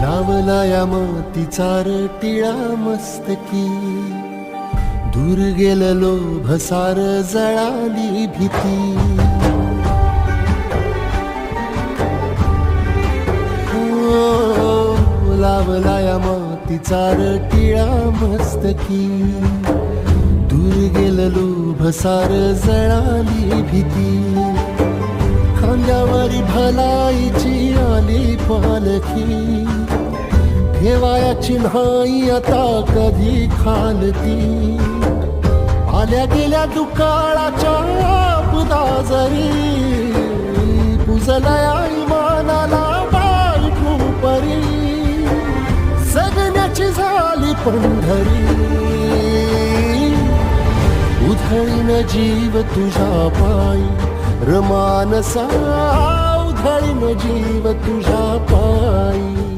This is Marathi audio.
लावला या मातीचा टिळा मस्तकी, दूर गेलेलो भसार जळाली भीती. लावला या मातीचा टिळा मस्तकी, दूर गेलेलो भसार जळाली भीती. खांद्यावरी भलाईची आली पालखी, ठेवायाची नाही आता कधी खालती. आल्या गेल्या दुकाळाच्या बुदाजरी, पुजलया इमानाला बायकू परी. जगण्याची झाली पंढरी, उधळीन जीव तुझ्या पायी. रमानसा उधळीन जीव तुझ्या पायी.